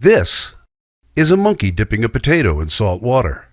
This is a monkey dipping a potato in salt water.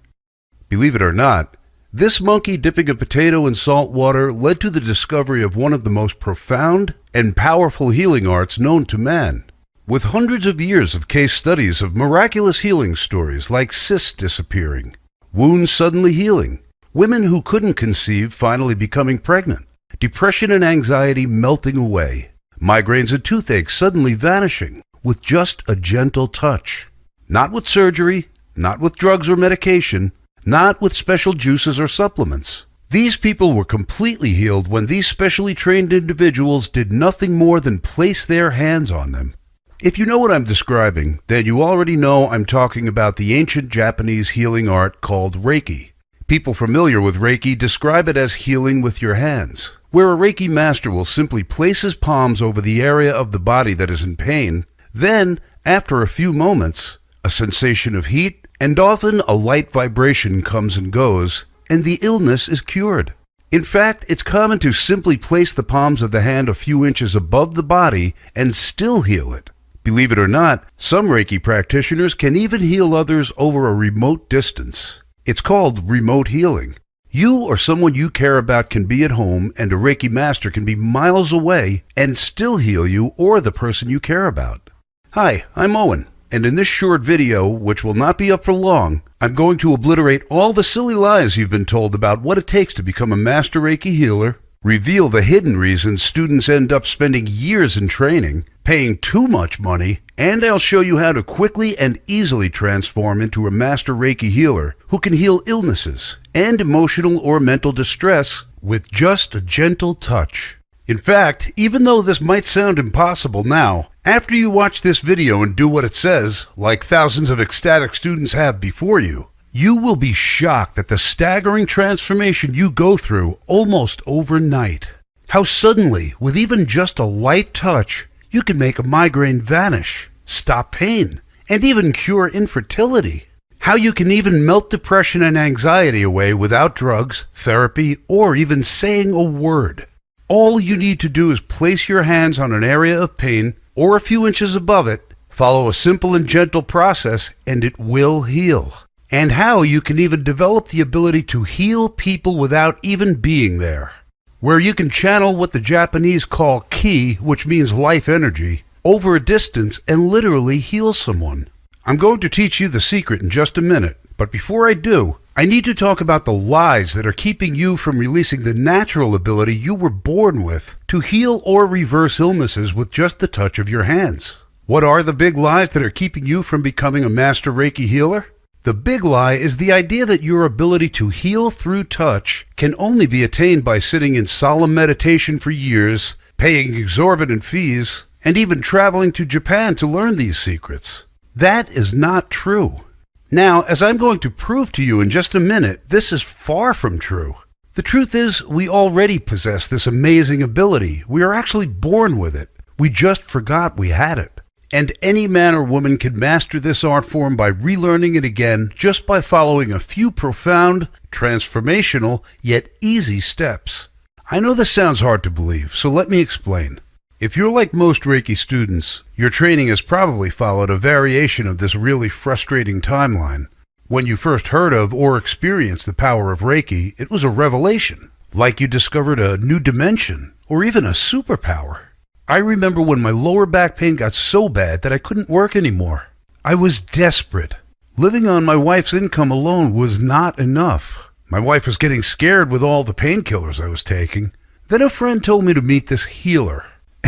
Believe it or not, this monkey dipping a potato in salt water led to the discovery of one of the most profound and powerful healing arts known to man. With hundreds of years of case studies of miraculous healing stories like cysts disappearing, wounds suddenly healing, women who couldn't conceive finally becoming pregnant, depression and anxiety melting away, migraines and toothaches suddenly vanishing with just a gentle touch. Not with surgery, not with drugs or medication, not with special juices or supplements. These people were completely healed when these specially trained individuals did nothing more than place their hands on them. If you know what I'm describing, then you already know I'm talking about the ancient Japanese healing art called Reiki. People familiar with Reiki describe it as healing with your hands, where a Reiki master will simply place his palms over the area of the body that is in pain. Then, after a few moments, a sensation of heat and often a light vibration comes and goes, and the illness is cured. In fact, it's common to simply place the palms of the hand a few inches above the body and still heal it. Believe it or not, some Reiki practitioners can even heal others over a remote distance. It's called remote healing. You or someone you care about can be at home, and a Reiki master can be miles away and still heal you or the person you care about. Hi, I'm Owen, and in this short video, which will not be up for long, I'm going to obliterate all the silly lies you've been told about what it takes to become a master Reiki healer, reveal the hidden reasons students end up spending years in training, paying too much money, and I'll show you how to quickly and easily transform into a master Reiki healer who can heal illnesses and emotional or mental distress with just a gentle touch. In fact, even though this might sound impossible now, after you watch this video and do what it says, like thousands of ecstatic students have before you, you will be shocked at the staggering transformation you go through almost overnight. How suddenly, with even just a light touch, you can make a migraine vanish, stop pain, and even cure infertility. How you can even melt depression and anxiety away without drugs, therapy, or even saying a word. All you need to do is place your hands on an area of pain or a few inches above it, follow a simple and gentle process, and it will heal. And how you can even develop the ability to heal people without even being there. Where you can channel what the Japanese call ki, which means life energy, over a distance and literally heal someone. I'm going to teach you the secret in just a minute, but before I do, I need to talk about the lies that are keeping you from releasing the natural ability you were born with to heal or reverse illnesses with just the touch of your hands. What are the big lies that are keeping you from becoming a master Reiki healer? The big lie is the idea that your ability to heal through touch can only be attained by sitting in solemn meditation for years, paying exorbitant fees, and even traveling to Japan to learn these secrets. That is not true. Now, as I'm going to prove to you in just a minute, this is far from true. The truth is, we already possess this amazing ability. We are actually born with it. We just forgot we had it. And any man or woman can master this art form by relearning it again just by following a few profound, transformational, yet easy steps. I know this sounds hard to believe, so let me explain. If you're like most Reiki students, your training has probably followed a variation of this really frustrating timeline. When you first heard of or experienced the power of Reiki, it was a revelation, like you discovered a new dimension or even a superpower. I remember when my lower back pain got so bad that I couldn't work anymore. I was desperate. Living on my wife's income alone was not enough. My wife was getting scared with all the painkillers I was taking. Then a friend told me to meet this healer.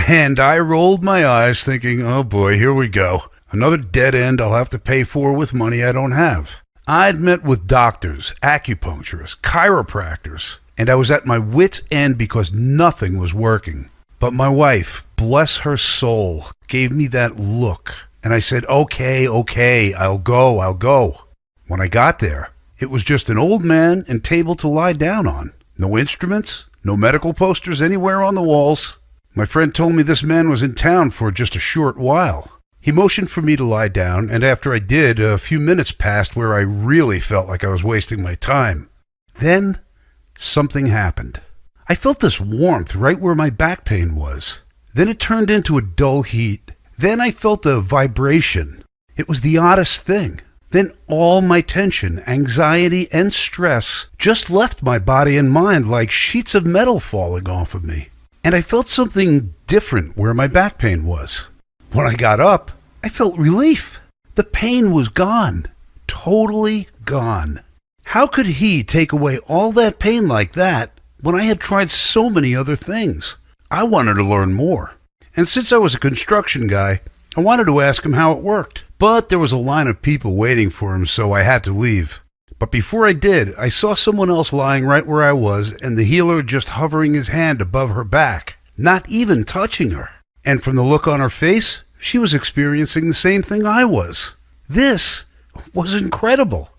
And I rolled my eyes thinking, oh boy, here we go. Another dead end I'll have to pay for with money I don't have. I'd met with doctors, acupuncturists, chiropractors, and I was at my wit's end because nothing was working. But my wife, bless her soul, gave me that look. And I said, okay, I'll go. When I got there, it was just an old man and table to lie down on. No instruments, no medical posters anywhere on the walls. My friend told me this man was in town for just a short while. He motioned for me to lie down, and after I did, a few minutes passed where I really felt like I was wasting my time. Then, something happened. I felt this warmth right where my back pain was. Then it turned into a dull heat. Then I felt a vibration. It was the oddest thing. Then all my tension, anxiety, and stress just left my body and mind like sheets of metal falling off of me. And I felt something different where my back pain was. When I got up, I felt relief. The pain was gone. Totally gone. How could he take away all that pain like that when I had tried so many other things? I wanted to learn more. And since I was a construction guy, I wanted to ask him how it worked. But there was a line of people waiting for him, so I had to leave. But before I did, I saw someone else lying right where I was, and the healer just hovering his hand above her back, not even touching her. And from the look on her face, she was experiencing the same thing I was. This was incredible.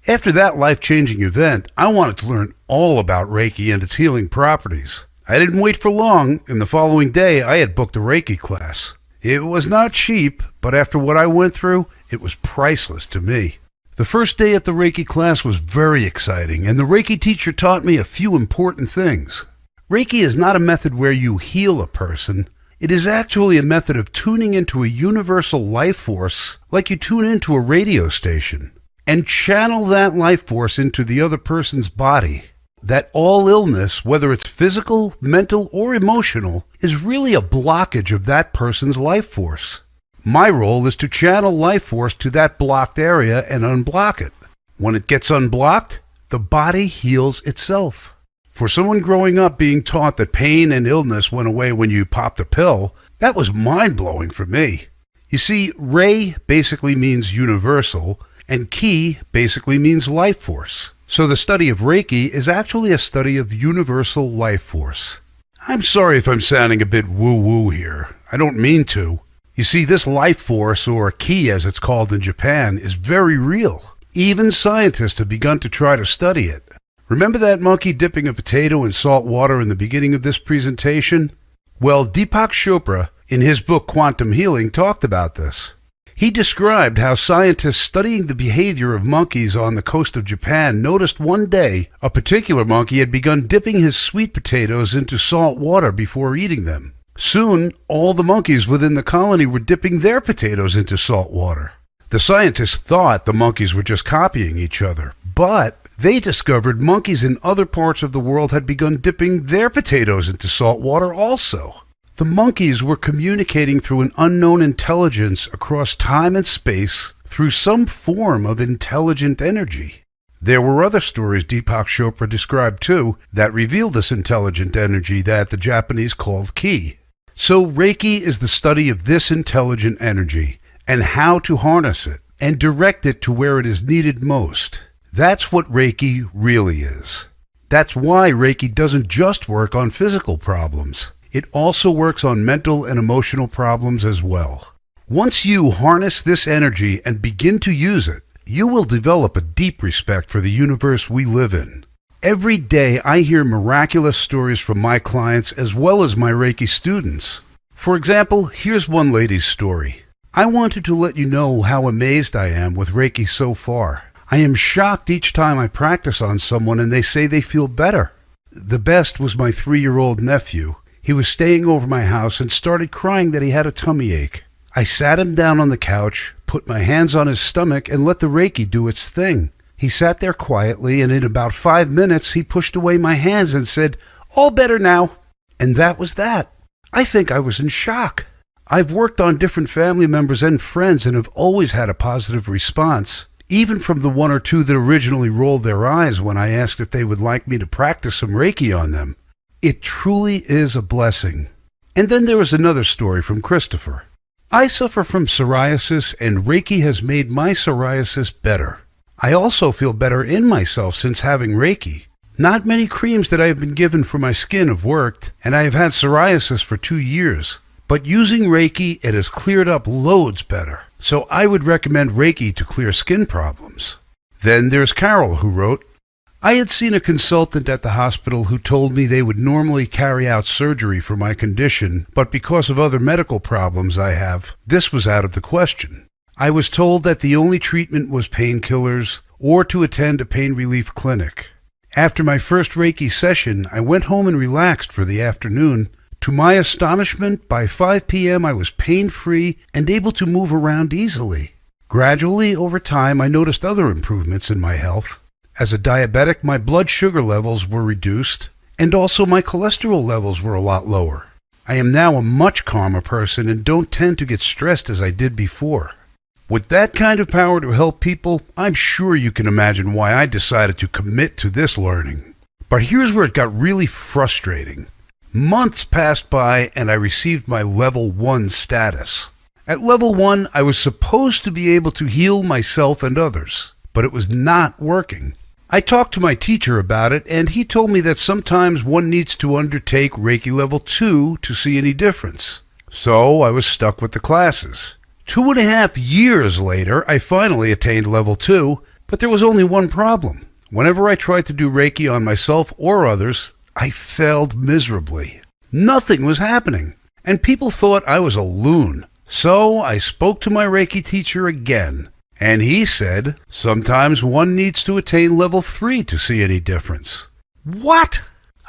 After that life-changing event, I wanted to learn all about Reiki and its healing properties. I didn't wait for long, and the following day I had booked a Reiki class. It was not cheap, but after what I went through, it was priceless to me. The first day at the Reiki class was very exciting, and the Reiki teacher taught me a few important things. Reiki is not a method where you heal a person. It is actually a method of tuning into a universal life force like you tune into a radio station, and channel that life force into the other person's body. That all illness, whether it's physical, mental, or emotional, is really a blockage of that person's life force. My role is to channel life force to that blocked area and unblock it. When it gets unblocked, the body heals itself. For someone growing up being taught that pain and illness went away when you popped a pill, that was mind-blowing for me. You see, Rei basically means universal, and Ki basically means life force. So the study of Reiki is actually a study of universal life force. I'm sorry if I'm sounding a bit woo-woo here. I don't mean to. You see, this life force, or Ki as it's called in Japan, is very real. Even scientists have begun to try to study it. Remember that monkey dipping a potato in salt water in the beginning of this presentation? Well, Deepak Chopra, in his book Quantum Healing, talked about this. He described how scientists studying the behavior of monkeys on the coast of Japan noticed one day a particular monkey had begun dipping his sweet potatoes into salt water before eating them. Soon, all the monkeys within the colony were dipping their potatoes into salt water. The scientists thought the monkeys were just copying each other, but they discovered monkeys in other parts of the world had begun dipping their potatoes into salt water also. The monkeys were communicating through an unknown intelligence across time and space through some form of intelligent energy. There were other stories Deepak Chopra described too that revealed this intelligent energy that the Japanese called Ki. So Reiki is the study of this intelligent energy and how to harness it and direct it to where it is needed most. That's what Reiki really is. That's why Reiki doesn't just work on physical problems. It also works on mental and emotional problems as well. Once you harness this energy and begin to use it, you will develop a deep respect for the universe we live in. Every day I hear miraculous stories from my clients as well as my Reiki students. For example, here's one lady's story. I wanted to let you know how amazed I am with Reiki so far. I am shocked each time I practice on someone and they say they feel better. The best was my 3-year-old nephew. He was staying over my house and started crying that he had a tummy ache. I sat him down on the couch, put my hands on his stomach, and let the Reiki do its thing. He sat there quietly, and in about 5 minutes, he pushed away my hands and said, "All better now." And that was that. I think I was in shock. I've worked on different family members and friends and have always had a positive response, even from the 1 or 2 that originally rolled their eyes when I asked if they would like me to practice some Reiki on them. It truly is a blessing. And then there was another story from Christopher. I suffer from psoriasis, and Reiki has made my psoriasis better. I also feel better in myself since having Reiki. Not many creams that I have been given for my skin have worked, and I have had psoriasis for 2 years. But using Reiki, it has cleared up loads better. So I would recommend Reiki to clear skin problems. Then there's Carol, who wrote, I had seen a consultant at the hospital who told me they would normally carry out surgery for my condition, but because of other medical problems I have, this was out of the question. I was told that the only treatment was painkillers or to attend a pain relief clinic. After my first Reiki session, I went home and relaxed for the afternoon. To my astonishment, by 5 p.m. I was pain-free and able to move around easily. Gradually, over time, I noticed other improvements in my health. As a diabetic, my blood sugar levels were reduced, and also my cholesterol levels were a lot lower. I am now a much calmer person and don't tend to get stressed as I did before. With that kind of power to help people, I'm sure you can imagine why I decided to commit to this learning. But here's where it got really frustrating. Months passed by and I received my level 1 status. At level 1, I was supposed to be able to heal myself and others, but it was not working. I talked to my teacher about it, and he told me that sometimes one needs to undertake Reiki level 2 to see any difference. So I was stuck with the classes. 2.5 years later, I finally attained level 2, but there was only one problem. Whenever I tried to do Reiki on myself or others, I failed miserably. Nothing was happening, and people thought I was a loon. So I spoke to my Reiki teacher again, and he said, sometimes one needs to attain level 3 to see any difference. What?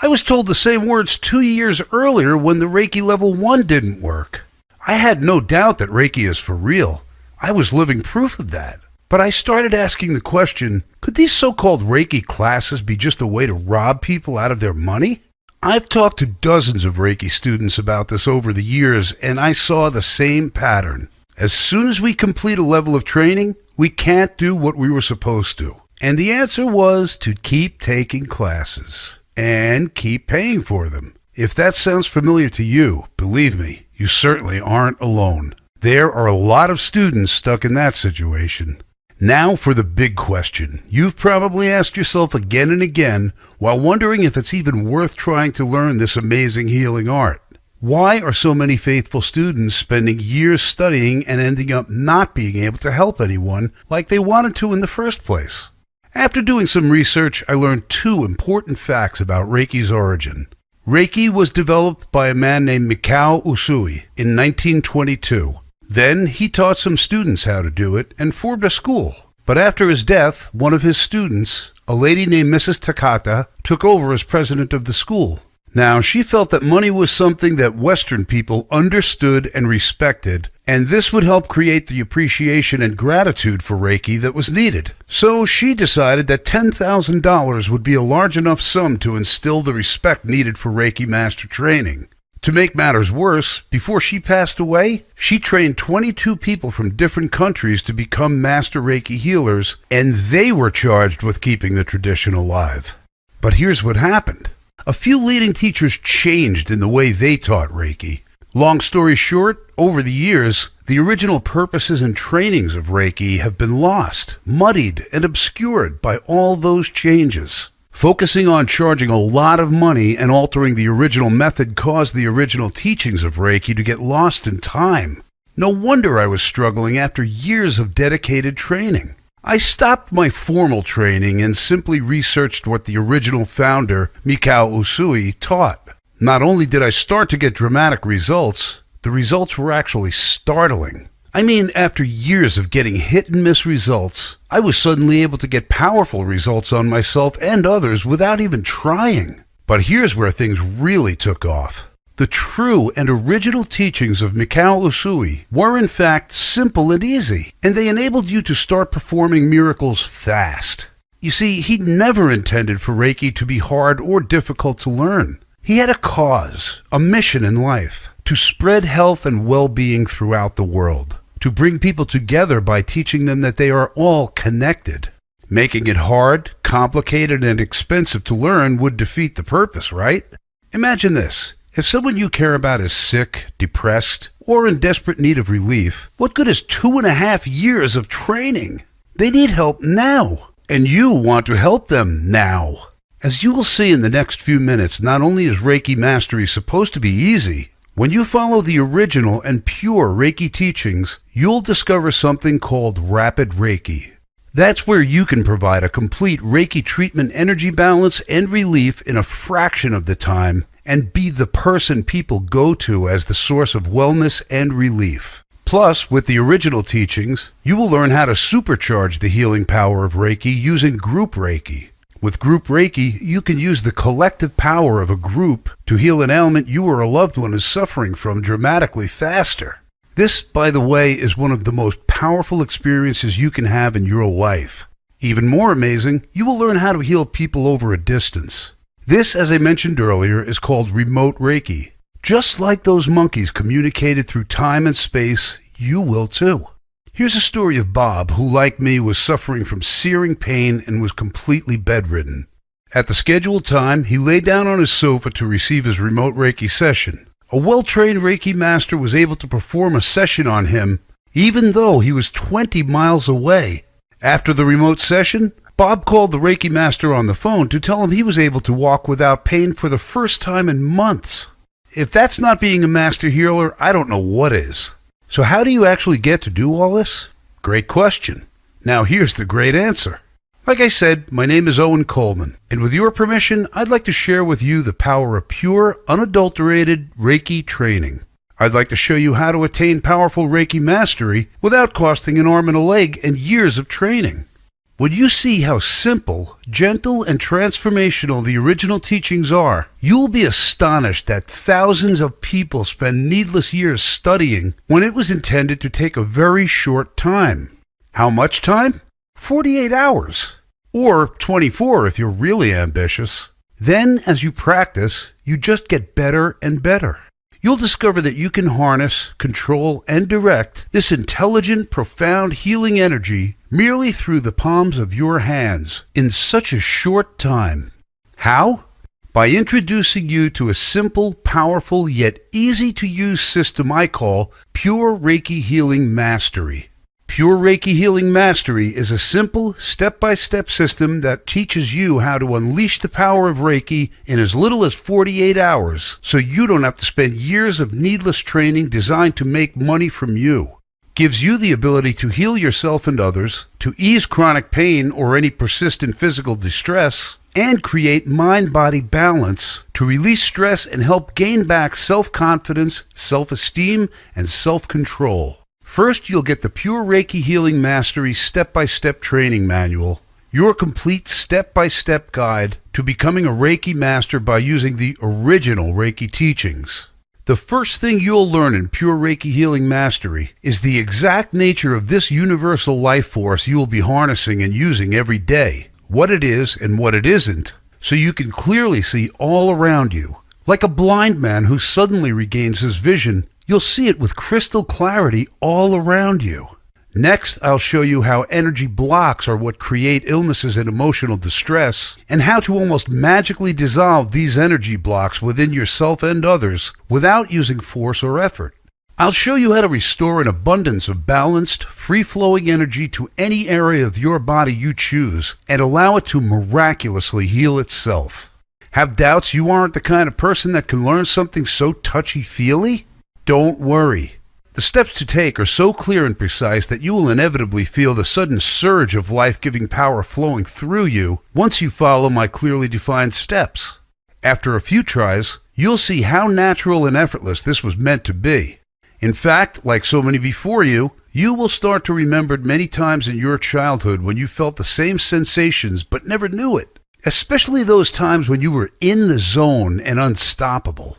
I was told the same words 2 years earlier when the Reiki level 1 didn't work. I had no doubt that Reiki is for real. I was living proof of that. But I started asking the question, could these so-called Reiki classes be just a way to rob people out of their money? I've talked to dozens of Reiki students about this over the years, and I saw the same pattern. As soon as we complete a level of training, we can't do what we were supposed to. And the answer was to keep taking classes and keep paying for them. If that sounds familiar to you, believe me, you certainly aren't alone. There are a lot of students stuck in that situation. Now for the big question. You've probably asked yourself again and again while wondering if it's even worth trying to learn this amazing healing art. Why are so many faithful students spending years studying and ending up not being able to help anyone like they wanted to in the first place? After doing some research, I learned 2 important facts about Reiki's origin. Reiki was developed by a man named Mikao Usui in 1922. Then he taught some students how to do it and formed a school. But after his death, one of his students, a lady named Mrs. Takata, took over as president of the school. Now, she felt that money was something that Western people understood and respected, and this would help create the appreciation and gratitude for Reiki that was needed. So she decided that $10,000 would be a large enough sum to instill the respect needed for Reiki master training. To make matters worse, before she passed away, she trained 22 people from different countries to become master Reiki healers, and they were charged with keeping the tradition alive. But here's what happened. A few leading teachers changed in the way they taught Reiki. Long story short, over the years, the original purposes and trainings of Reiki have been lost, muddied, and obscured by all those changes. Focusing on charging a lot of money and altering the original method caused the original teachings of Reiki to get lost in time. No wonder I was struggling after years of dedicated training. I stopped my formal training and simply researched what the original founder, Mikao Usui, taught. Not only did I start to get dramatic results, the results were actually startling. I mean, after years of getting hit-and-miss results, I was suddenly able to get powerful results on myself and others without even trying. But here's where things really took off. The true and original teachings of Mikao Usui were in fact simple and easy, and they enabled you to start performing miracles fast. You see, he never intended for Reiki to be hard or difficult to learn. He had a cause, a mission in life, to spread health and well-being throughout the world, to bring people together by teaching them that they are all connected. Making it hard, complicated, and expensive to learn would defeat the purpose, right? Imagine this. If someone you care about is sick, depressed, or in desperate need of relief, what good is 2.5 years of training? They need help now, and you want to help them now. As you will see in the next few minutes, not only is Reiki mastery supposed to be easy, when you follow the original and pure Reiki teachings, you'll discover something called Rapid Reiki. That's where you can provide a complete Reiki treatment energy balance and relief in a fraction of the time and be the person people go to as the source of wellness and relief. Plus, with the original teachings, you will learn how to supercharge the healing power of Reiki using group Reiki. With group Reiki, you can use the collective power of a group to heal an ailment you or a loved one is suffering from dramatically faster. This, by the way, is one of the most powerful experiences you can have in your life. Even more amazing, you will learn how to heal people over a distance. This, as I mentioned earlier, is called remote Reiki. Just like those monkeys communicated through time and space, you will too. Here's a story of Bob, who, like me, was suffering from searing pain and was completely bedridden. At the scheduled time, he lay down on his sofa to receive his remote Reiki session. A well-trained Reiki master was able to perform a session on him, even though he was 20 miles away. After the remote session, Bob called the Reiki master on the phone to tell him he was able to walk without pain for the first time in months. If that's not being a master healer, I don't know what is. So how do you actually get to do all this? Great question. Now here's the great answer. Like I said, my name is Owen Coleman, and with your permission, I'd like to share with you the power of pure, unadulterated Reiki training. I'd like to show you how to attain powerful Reiki mastery without costing an arm and a leg and years of training. When you see how simple, gentle, and transformational the original teachings are, you'll be astonished that thousands of people spend needless years studying when it was intended to take a very short time. How much time? 48 hours. Or 24 if you're really ambitious. Then, as you practice, you just get better and better. You'll discover that you can harness, control, and direct this intelligent, profound healing energy merely through the palms of your hands in such a short time. How? By introducing you to a simple, powerful, yet easy-to-use system I call Pure Reiki Healing Mastery. Pure Reiki Healing Mastery is a simple, step-by-step system that teaches you how to unleash the power of Reiki in as little as 48 hours, so you don't have to spend years of needless training designed to make money from you. Gives you the ability to heal yourself and others, to ease chronic pain or any persistent physical distress, and create mind-body balance to release stress and help gain back self-confidence, self-esteem, and self-control. First, you'll get the Pure Reiki Healing Mastery Step-by-Step Training Manual, your complete step-by-step guide to becoming a Reiki Master by using the original Reiki teachings. The first thing you'll learn in Pure Reiki Healing Mastery is the exact nature of this universal life force you will be harnessing and using every day, what it is and what it isn't, so you can clearly see all around you. Like a blind man who suddenly regains his vision, you'll see it with crystal clarity all around you. Next, I'll show you how energy blocks are what create illnesses and emotional distress, and how to almost magically dissolve these energy blocks within yourself and others without using force or effort. I'll show you how to restore an abundance of balanced, free-flowing energy to any area of your body you choose and allow it to miraculously heal itself. Have doubts you aren't the kind of person that can learn something so touchy-feely? Don't worry. The steps to take are so clear and precise that you will inevitably feel the sudden surge of life-giving power flowing through you once you follow my clearly defined steps. After a few tries, you'll see how natural and effortless this was meant to be. In fact, like so many before you, you will start to remember many times in your childhood when you felt the same sensations but never knew it, especially those times when you were in the zone and unstoppable.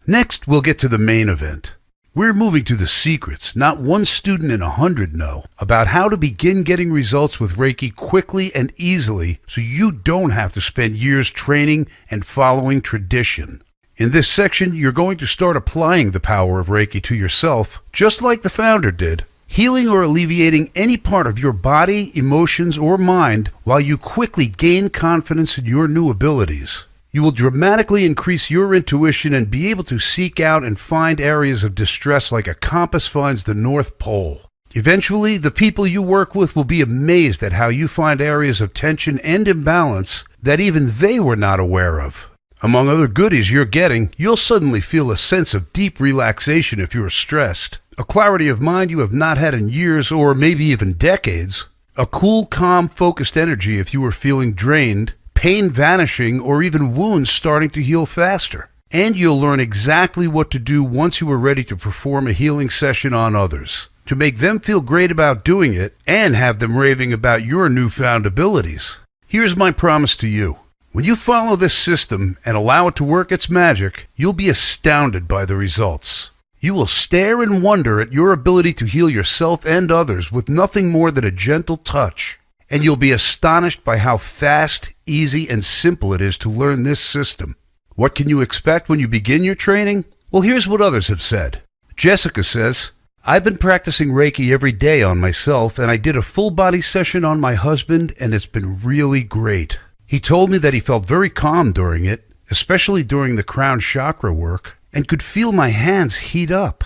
Next, we'll get to the main event. We're moving to the secrets not one student in 100 know about how to begin getting results with Reiki quickly and easily so you don't have to spend years training and following tradition. In this section, you're going to start applying the power of Reiki to yourself, just like the founder did, healing or alleviating any part of your body, emotions, or mind while you quickly gain confidence in your new abilities. You will dramatically increase your intuition and be able to seek out and find areas of distress like a compass finds the North Pole. Eventually, the people you work with will be amazed at how you find areas of tension and imbalance that even they were not aware of. Among other goodies you're getting, you'll suddenly feel a sense of deep relaxation if you're stressed, a clarity of mind you have not had in years or maybe even decades, a cool, calm, focused energy if you are feeling drained, pain vanishing, or even wounds starting to heal faster. And you'll learn exactly what to do once you are ready to perform a healing session on others, to make them feel great about doing it and have them raving about your newfound abilities. Here's my promise to you. When you follow this system and allow it to work its magic, you'll be astounded by the results. You will stare in wonder at your ability to heal yourself and others with nothing more than a gentle touch. And you'll be astonished by how fast, easy, and simple it is to learn this system. What can you expect when you begin your training? Well, here's what others have said. Jessica says, I've been practicing Reiki every day on myself, and I did a full body session on my husband, and it's been really great. He told me that he felt very calm during it, especially during the crown chakra work, and could feel my hands heat up.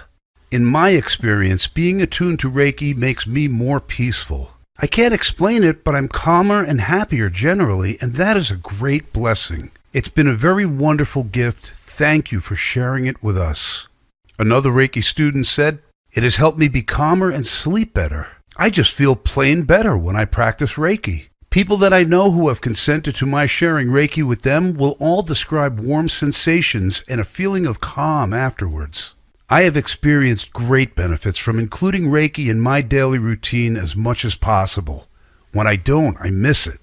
In my experience, being attuned to Reiki makes me more peaceful. I can't explain it, but I'm calmer and happier generally, and that is a great blessing. It's been a very wonderful gift. Thank you for sharing it with us. Another Reiki student said, it has helped me be calmer and sleep better. I just feel plain better when I practice Reiki. People that I know who have consented to my sharing Reiki with them will all describe warm sensations and a feeling of calm afterwards. I have experienced great benefits from including Reiki in my daily routine as much as possible. When I don't, I miss it.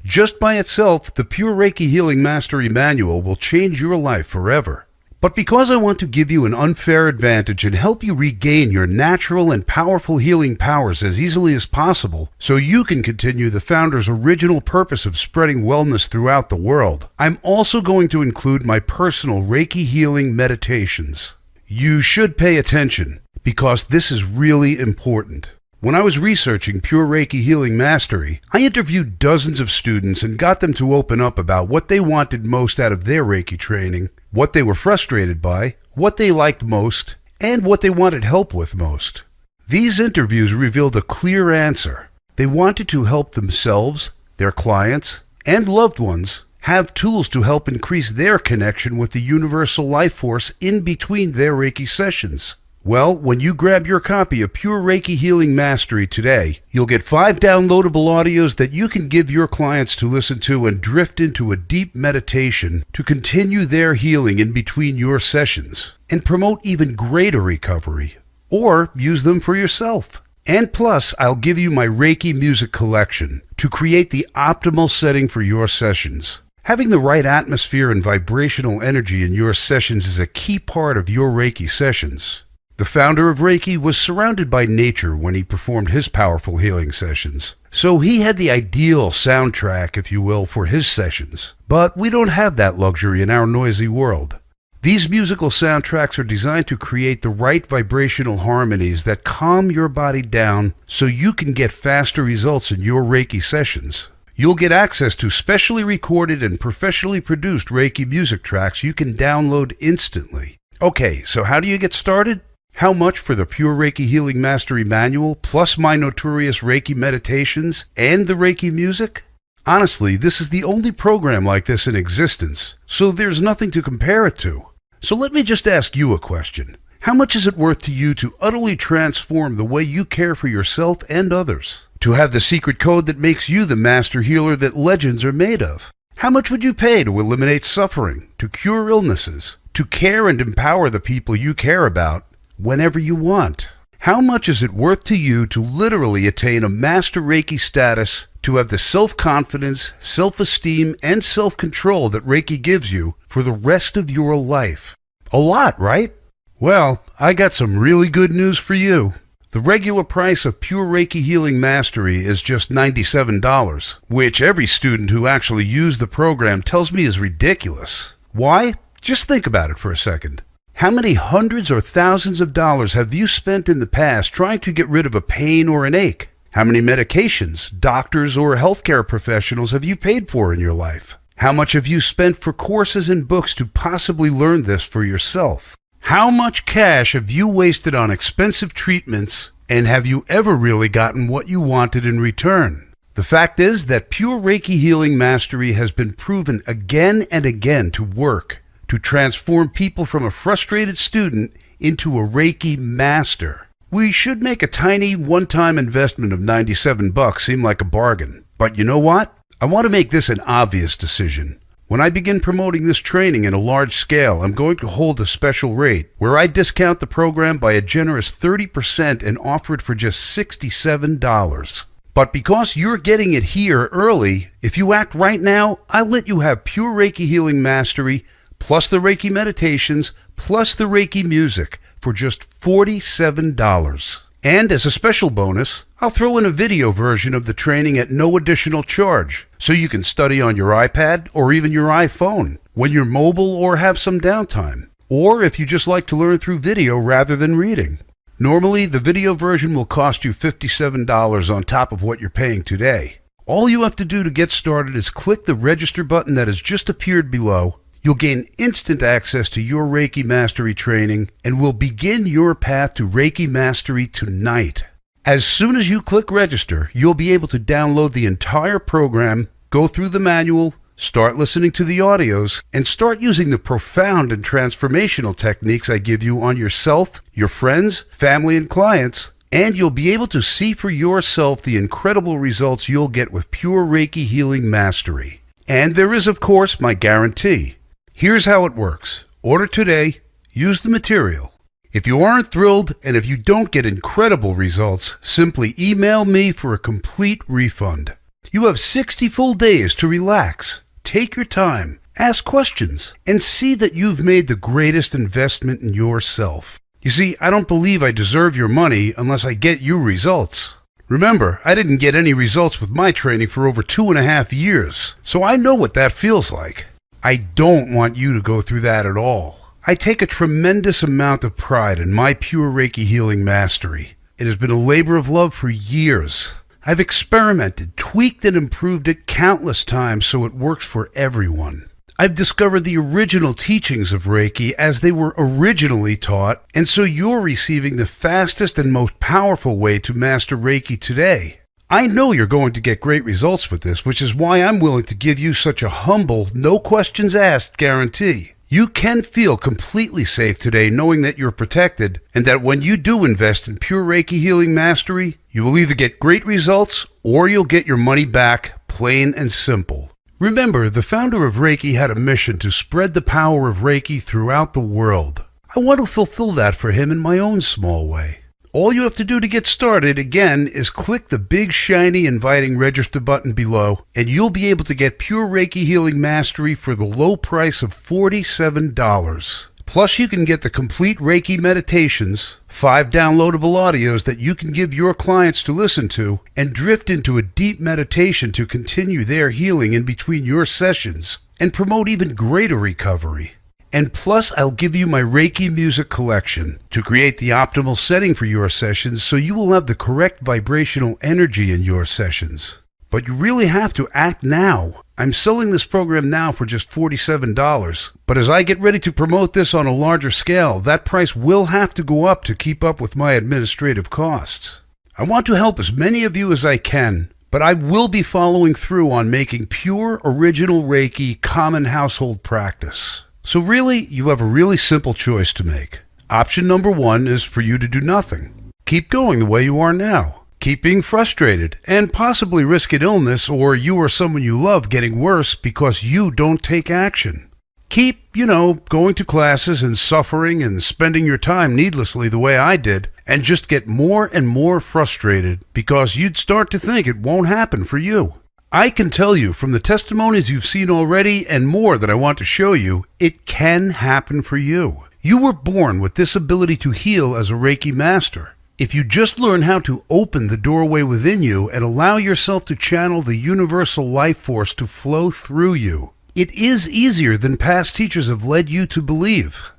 Just by itself, the Pure Reiki Healing Mastery Manual will change your life forever. But because I want to give you an unfair advantage and help you regain your natural and powerful healing powers as easily as possible, so you can continue the founder's original purpose of spreading wellness throughout the world, I'm also going to include my personal Reiki healing meditations. You should pay attention, because this is really important. When I was researching Pure Reiki Healing Mastery, I interviewed dozens of students and got them to open up about what they wanted most out of their Reiki training, what they were frustrated by, what they liked most, and what they wanted help with most. These interviews revealed a clear answer. They wanted to help themselves, their clients, and loved ones have tools to help increase their connection with the universal life force in between their Reiki sessions. Well, when you grab your copy of Pure Reiki Healing Mastery today, you'll get 5 downloadable audios that you can give your clients to listen to and drift into a deep meditation to continue their healing in between your sessions and promote even greater recovery. Or use them for yourself. And plus, I'll give you my Reiki music collection to create the optimal setting for your sessions. Having the right atmosphere and vibrational energy in your sessions is a key part of your Reiki sessions. The founder of Reiki was surrounded by nature when he performed his powerful healing sessions. So he had the ideal soundtrack, if you will, for his sessions. But we don't have that luxury in our noisy world. These musical soundtracks are designed to create the right vibrational harmonies that calm your body down so you can get faster results in your Reiki sessions. You'll get access to specially recorded and professionally produced Reiki music tracks you can download instantly. Okay, so how do you get started? How much for the Pure Reiki Healing Mastery Manual, plus my notorious Reiki meditations and the Reiki music? Honestly, this is the only program like this in existence, so there's nothing to compare it to. So let me just ask you a question. How much is it worth to you to utterly transform the way you care for yourself and others? To have the secret code that makes you the master healer that legends are made of? How much would you pay to eliminate suffering, to cure illnesses, to care and empower the people you care about, whenever you want? How much is it worth to you to literally attain a Master Reiki status, to have the self-confidence, self-esteem, and self-control that Reiki gives you for the rest of your life? A lot, right? Well, I got some really good news for you. The regular price of Pure Reiki Healing Mastery is just $97, which every student who actually used the program tells me is ridiculous. Why? Just think about it for a second. How many hundreds or thousands of dollars have you spent in the past trying to get rid of a pain or an ache? How many medications, doctors, or healthcare professionals have you paid for in your life? How much have you spent for courses and books to possibly learn this for yourself? How much cash have you wasted on expensive treatments, and have you ever really gotten what you wanted in return? The fact is that Pure Reiki Healing Mastery has been proven again and again to work, to transform people from a frustrated student into a Reiki master. We should make a tiny one-time investment of $97 seem like a bargain. But you know what? I want to make this an obvious decision. When I begin promoting this training in a large scale, I'm going to hold a special rate where I discount the program by a generous 30% and offer it for just $67. But because you're getting it here early, if you act right now, I'll let you have Pure Reiki Healing Mastery, plus the Reiki meditations, plus the Reiki music, for just $47. And as a special bonus, I'll throw in a video version of the training at no additional charge, so you can study on your iPad or even your iPhone when you're mobile or have some downtime, or if you just like to learn through video rather than reading. Normally, the video version will cost you $57 on top of what you're paying today. All you have to do to get started is click the register button that has just appeared below. You'll gain instant access to your Reiki Mastery training and will begin your path to Reiki Mastery tonight. As soon as you click register, you'll be able to download the entire program, go through the manual, start listening to the audios, and start using the profound and transformational techniques I give you on yourself, your friends, family, and clients, and you'll be able to see for yourself the incredible results you'll get with pure Reiki Healing Mastery. And there is, of course, my guarantee. Here's how it works. Order today, use the material. If you aren't thrilled and if you don't get incredible results, simply email me for a complete refund. You have 60 full days to relax, take your time, ask questions, and see that you've made the greatest investment in yourself. You see, I don't believe I deserve your money unless I get you results. Remember, I didn't get any results with my training for over 2.5 years, so I know what that feels like. I don't want you to go through that at all. I take a tremendous amount of pride in my pure Reiki Healing Mastery. It has been a labor of love for years. I've experimented, tweaked, and improved it countless times so it works for everyone. I've discovered the original teachings of Reiki as they were originally taught, and so you're receiving the fastest and most powerful way to master Reiki today. I know you're going to get great results with this, which is why I'm willing to give you such a humble, no questions asked guarantee. You can feel completely safe today knowing that you're protected, and that when you do invest in pure Reiki Healing Mastery, you will either get great results or you'll get your money back, plain and simple. Remember, the founder of Reiki had a mission to spread the power of Reiki throughout the world. I want to fulfill that for him in my own small way. All you have to do to get started, again, is click the big, shiny, inviting register button below, and you'll be able to get pure Reiki Healing Mastery for the low price of $47. Plus, you can get the complete Reiki meditations, 5 downloadable audios that you can give your clients to listen to, and drift into a deep meditation to continue their healing in between your sessions, and promote even greater recovery. And plus, I'll give you my Reiki music collection to create the optimal setting for your sessions so you will have the correct vibrational energy in your sessions. But you really have to act now. I'm selling this program now for just $47, but as I get ready to promote this on a larger scale, that price will have to go up to keep up with my administrative costs. I want to help as many of you as I can, but I will be following through on making pure original Reiki common household practice. So really, you have a really simple choice to make. Option number 1 is for you to do nothing. Keep going the way you are now. Keep being frustrated and possibly risk an illness or you or someone you love getting worse because you don't take action. Keep, going to classes and suffering and spending your time needlessly the way I did and just get more and more frustrated because you'd start to think it won't happen for you. I can tell you from the testimonies you've seen already and more that I want to show you, it can happen for you. You were born with this ability to heal as a Reiki master. If you just learn how to open the doorway within you and allow yourself to channel the universal life force to flow through you, it is easier than past teachers have led you to believe.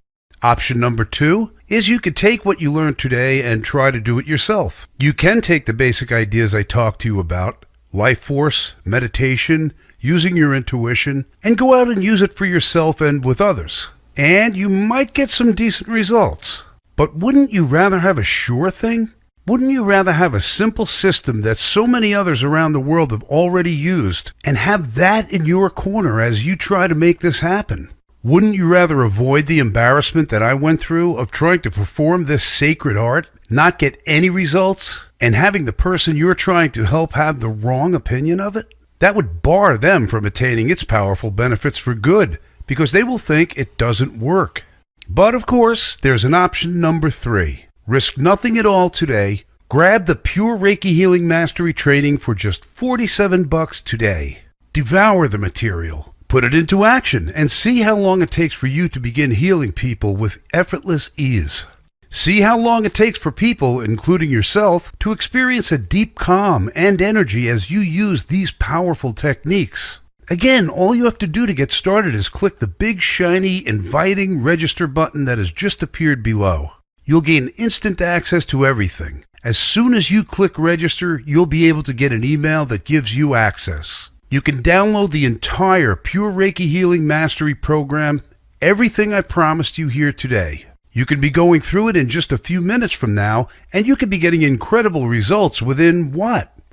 Option number 2 is you could take what you learned today and try to do it yourself. You can take the basic ideas I talked to you about, life force, meditation, using your intuition, and go out and use it for yourself and with others. And you might get some decent results. But wouldn't you rather have a sure thing? Wouldn't you rather have a simple system that so many others around the world have already used and have that in your corner as you try to make this happen? Wouldn't you rather avoid the embarrassment that I went through of trying to perform this sacred art, not get any results, and having the person you're trying to help have the wrong opinion of it? That would bar them from attaining its powerful benefits for good because they will think it doesn't work. But of course, there's an option number 3. Risk nothing at all today. Grab the Pure Reiki Healing Mastery training for just $47 today. Devour the material, put it into action, and see how long it takes for you to begin healing people with effortless ease. See how long it takes for people, including yourself, to experience a deep calm and energy as you use these powerful techniques. Again, all you have to do to get started is click the big, shiny, inviting register button that has just appeared below. You'll gain instant access to everything. As soon as you click register, you'll be able to get an email that gives you access. You can download the entire Pure Reiki Healing Mastery program, everything I promised you here today. You can be going through it in just a few minutes from now, and you can be getting incredible results within,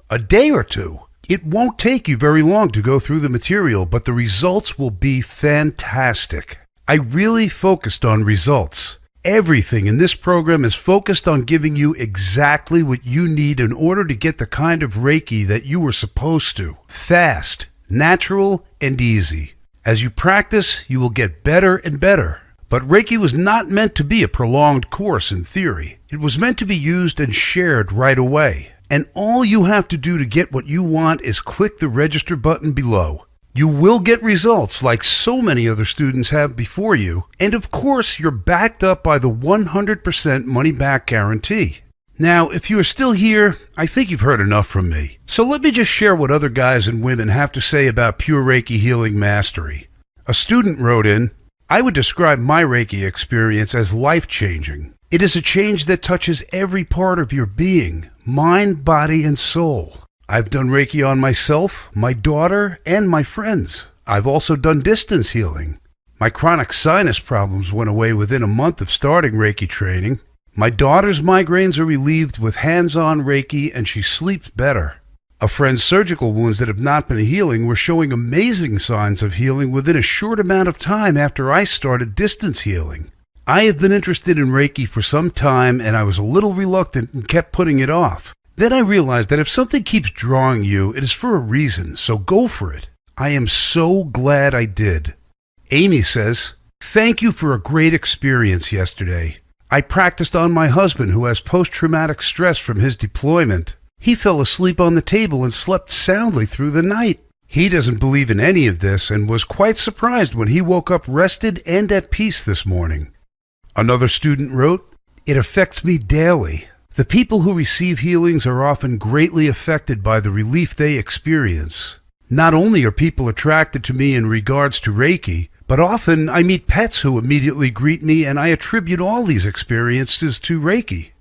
a day or two. It won't take you very long to go through the material, but the results will be fantastic. I really focused on results. Everything in this program is focused on giving you exactly what you need in order to get the kind of Reiki that you were supposed to. Fast, natural, and easy. As you practice, you will get better and better. But Reiki was not meant to be a prolonged course in theory. It was meant to be used and shared right away. And all you have to do to get what you want is click the register button below. You will get results like so many other students have before you, and of course you're backed up by the 100% money-back guarantee. Now, if you are still here, I think you've heard enough from me. So let me just share what other guys and women have to say about Pure Reiki Healing Mastery. A student wrote in, "I would describe my Reiki experience as life-changing. It is a change that touches every part of your being, mind, body, and soul. I've done Reiki on myself, my daughter, and my friends. I've also done distance healing. My chronic sinus problems went away within a month of starting Reiki training. My daughter's migraines are relieved with hands-on Reiki, and she sleeps better. A friend's surgical wounds that have not been healing were showing amazing signs of healing within a short amount of time after I started distance healing. I have been interested in Reiki for some time, and I was a little reluctant and kept putting it off. Then I realized that if something keeps drawing you, it is for a reason, so go for it. I am so glad I did." Amy says, "Thank you for a great experience yesterday. I practiced on my husband who has post-traumatic stress from his deployment. He fell asleep on the table and slept soundly through the night. He doesn't believe in any of this and was quite surprised when he woke up rested and at peace this morning." Another student wrote, "It affects me daily. The people who receive healings are often greatly affected by the relief they experience. Not only are people attracted to me in regards to Reiki, but often I meet pets who immediately greet me, and I attribute all these experiences to Reiki.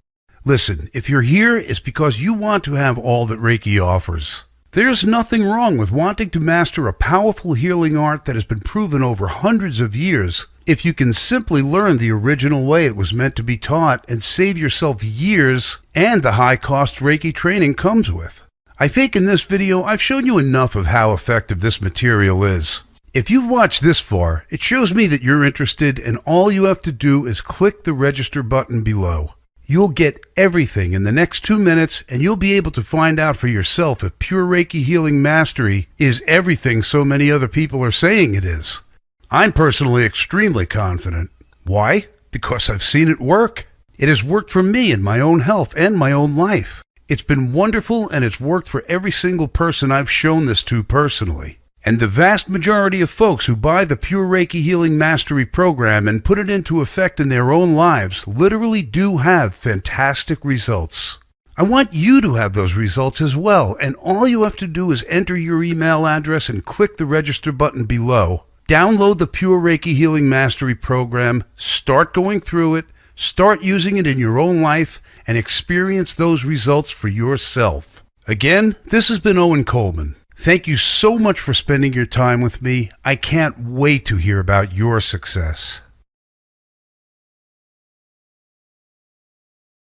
Listen, if you're here, it's because you want to have all that Reiki offers. There's nothing wrong with wanting to master a powerful healing art that has been proven over hundreds of years if you can simply learn the original way it was meant to be taught and save yourself years and the high cost Reiki training comes with. I think in this video I've shown you enough of how effective this material is. If you've watched this far, it shows me that you're interested, and all you have to do is click the register button below. You'll get everything in the next 2 minutes, and you'll be able to find out for yourself if Pure Reiki Healing Mastery is everything so many other people are saying it is. I'm personally extremely confident. Why? Because I've seen it work. It has worked for me in my own health and my own life. It's been wonderful, and it's worked for every single person I've shown this to personally. And the vast majority of folks who buy the Pure Reiki Healing Mastery program and put it into effect in their own lives literally do have fantastic results. I want you to have those results as well, and all you have to do is enter your email address and click the register button below. Download the Pure Reiki Healing Mastery program, start going through it, start using it in your own life, and experience those results for yourself. Again, this has been Owen Coleman. Thank you so much for spending your time with me. I can't wait to hear about your success.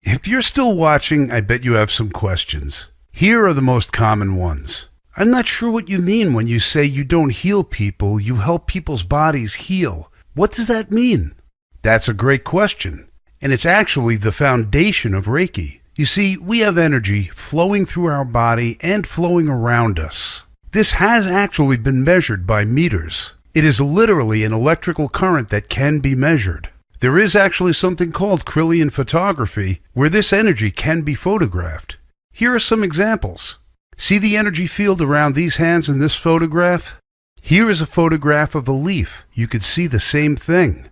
If you're still watching, I bet you have some questions. Here are the most common ones. I'm not sure what you mean when you say you don't heal people, you help people's bodies heal. What does that mean? That's a great question, and it's actually the foundation of Reiki. You see, we have energy flowing through our body and flowing around us. This has actually been measured by meters. It is literally an electrical current that can be measured. There is actually something called Kirlian photography, where this energy can be photographed. Here are some examples. See the energy field around these hands in this photograph? Here is a photograph of a leaf. You could see the same thing.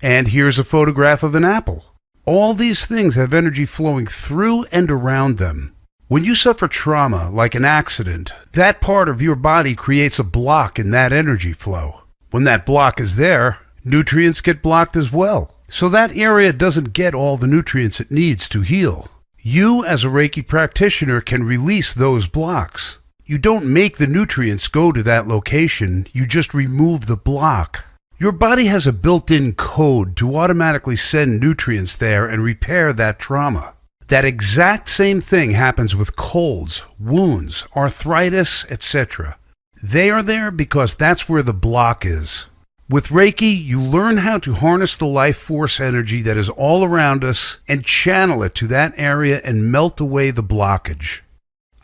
And here's a photograph of an apple. All these things have energy flowing through and around them. When you suffer trauma, like an accident, that part of your body creates a block in that energy flow. When that block is there, nutrients get blocked as well. So that area doesn't get all the nutrients it needs to heal. You, as a Reiki practitioner, can release those blocks. You don't make the nutrients go to that location, you just remove the block. Your body has a built-in code to automatically send nutrients there and repair that trauma. That exact same thing happens with colds, wounds, arthritis, etc. They are there because that's where the block is. With Reiki, you learn how to harness the life force energy that is all around us and channel it to that area and melt away the blockage.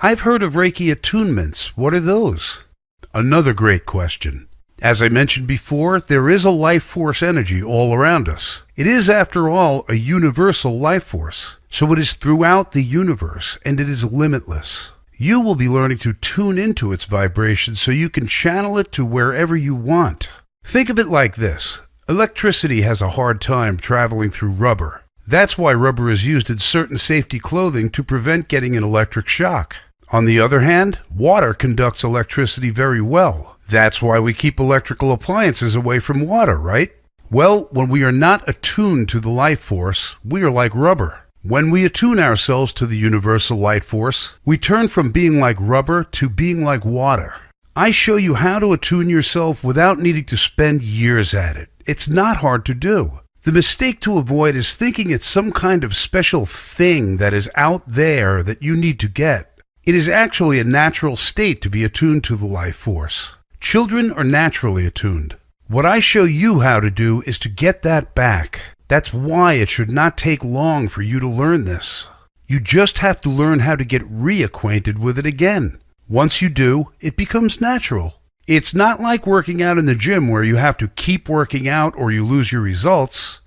I've heard of Reiki attunements. What are those? Another great question. As I mentioned before, there is a life force energy all around us. It is, after all, a universal life force. So it is throughout the universe, and it is limitless. You will be learning to tune into its vibrations so you can channel it to wherever you want. Think of it like this. Electricity has a hard time traveling through rubber. That's why rubber is used in certain safety clothing to prevent getting an electric shock. On the other hand, water conducts electricity very well. That's why we keep electrical appliances away from water, right? Well, when we are not attuned to the life force, we are like rubber. When we attune ourselves to the universal light force, we turn from being like rubber to being like water. I show you how to attune yourself without needing to spend years at it. It's not hard to do. The mistake to avoid is thinking it's some kind of special thing that is out there that you need to get. It is actually a natural state to be attuned to the life force. Children are naturally attuned. What I show you how to do is to get that back. That's why it should not take long for you to learn this. You just have to learn how to get reacquainted with it again. Once you do, it becomes natural. It's not like working out in the gym where you have to keep working out or you lose your results.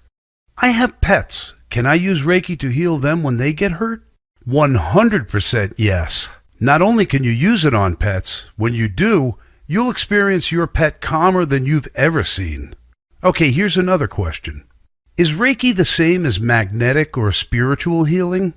I have pets. Can I use Reiki to heal them when they get hurt? 100% yes. Not only can you use it on pets, when you do, you'll experience your pet calmer than you've ever seen. Okay, here's another question. Is Reiki the same as magnetic or spiritual healing?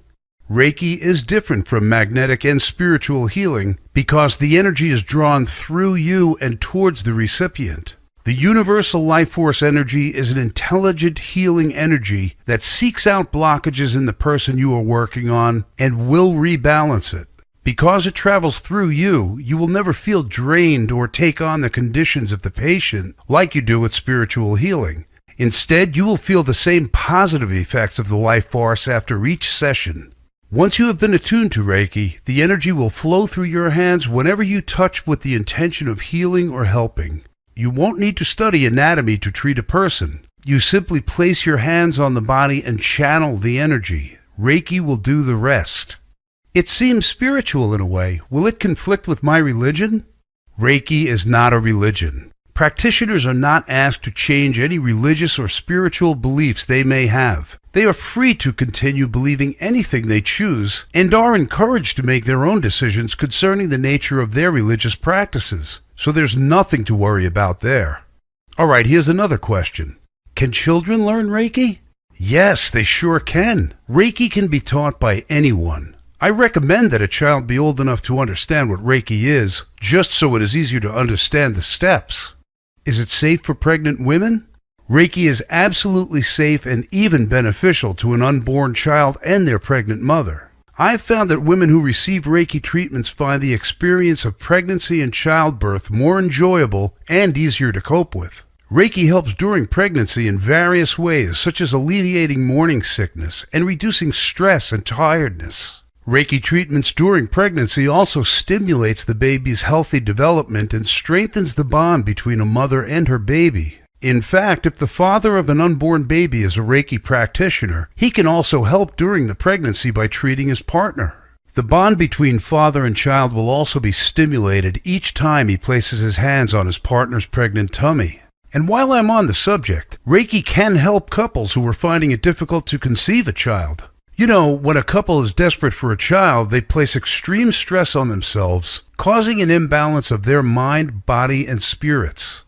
Reiki is different from magnetic and spiritual healing because the energy is drawn through you and towards the recipient. The universal life force energy is an intelligent healing energy that seeks out blockages in the person you are working on and will rebalance it. Because it travels through you, you will never feel drained or take on the conditions of the patient like you do with spiritual healing. Instead, you will feel the same positive effects of the life force after each session. Once you have been attuned to Reiki, the energy will flow through your hands whenever you touch with the intention of healing or helping. You won't need to study anatomy to treat a person. You simply place your hands on the body and channel the energy. Reiki will do the rest. It seems spiritual in a way. Will it conflict with my religion? Reiki is not a religion. Practitioners are not asked to change any religious or spiritual beliefs they may have. They are free to continue believing anything they choose and are encouraged to make their own decisions concerning the nature of their religious practices. So there's nothing to worry about there. All right, here's another question. Can children learn Reiki? Yes, they sure can. Reiki can be taught by anyone. I recommend that a child be old enough to understand what Reiki is, just so it is easier to understand the steps. Is it safe for pregnant women? Reiki is absolutely safe and even beneficial to an unborn child and their pregnant mother. I've found that women who receive Reiki treatments find the experience of pregnancy and childbirth more enjoyable and easier to cope with. Reiki helps during pregnancy in various ways, such as alleviating morning sickness and reducing stress and tiredness. Reiki treatments during pregnancy also stimulates the baby's healthy development and strengthens the bond between a mother and her baby. In fact, if the father of an unborn baby is a Reiki practitioner, he can also help during the pregnancy by treating his partner. The bond between father and child will also be stimulated each time he places his hands on his partner's pregnant tummy. And while I'm on the subject, Reiki can help couples who are finding it difficult to conceive a child. You know, when a couple is desperate for a child, they place extreme stress on themselves, causing an imbalance of their mind, body, and spirits.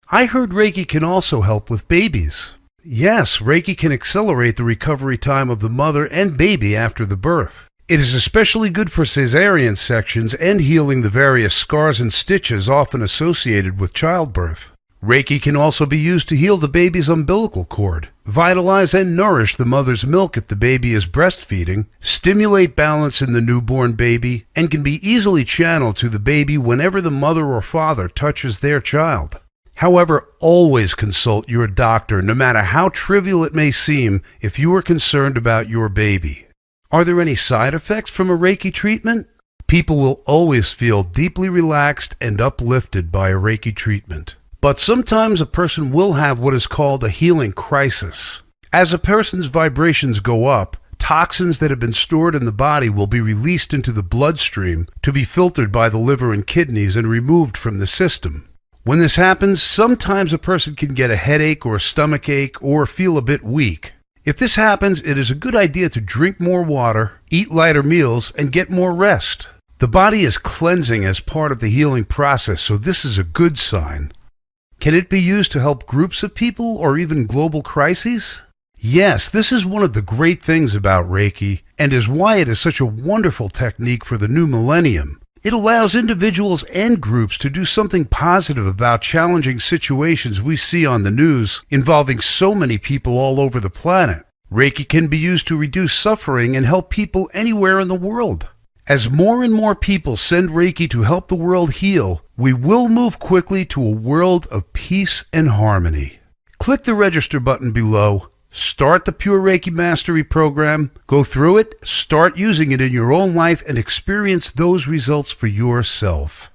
I heard Reiki can also help with babies. Yes, Reiki can accelerate the recovery time of the mother and baby after the birth. It is especially good for cesarean sections and healing the various scars and stitches often associated with childbirth. Reiki can also be used to heal the baby's umbilical cord, vitalize and nourish the mother's milk if the baby is breastfeeding, stimulate balance in the newborn baby, and can be easily channeled to the baby whenever the mother or father touches their child. However, always consult your doctor, no matter how trivial it may seem, if you are concerned about your baby. Are there any side effects from a Reiki treatment? People will always feel deeply relaxed and uplifted by a Reiki treatment. But sometimes a person will have what is called a healing crisis. As a person's vibrations go up, toxins that have been stored in the body will be released into the bloodstream to be filtered by the liver and kidneys and removed from the system. When this happens, sometimes a person can get a headache or a stomach ache or feel a bit weak. If this happens, it is a good idea to drink more water, eat lighter meals, and get more rest. The body is cleansing as part of the healing process, so this is a good sign. Can it be used to help groups of people or even global crises? Yes, this is one of the great things about Reiki, and is why it is such a wonderful technique for the new millennium. It allows individuals and groups to do something positive about challenging situations we see on the news involving so many people all over the planet. Reiki can be used to reduce suffering and help people anywhere in the world. As more and more people send Reiki to help the world heal, we will move quickly to a world of peace and harmony. Click the register button below, start the Pure Reiki Mastery program, go through it, start using it in your own life, and experience those results for yourself.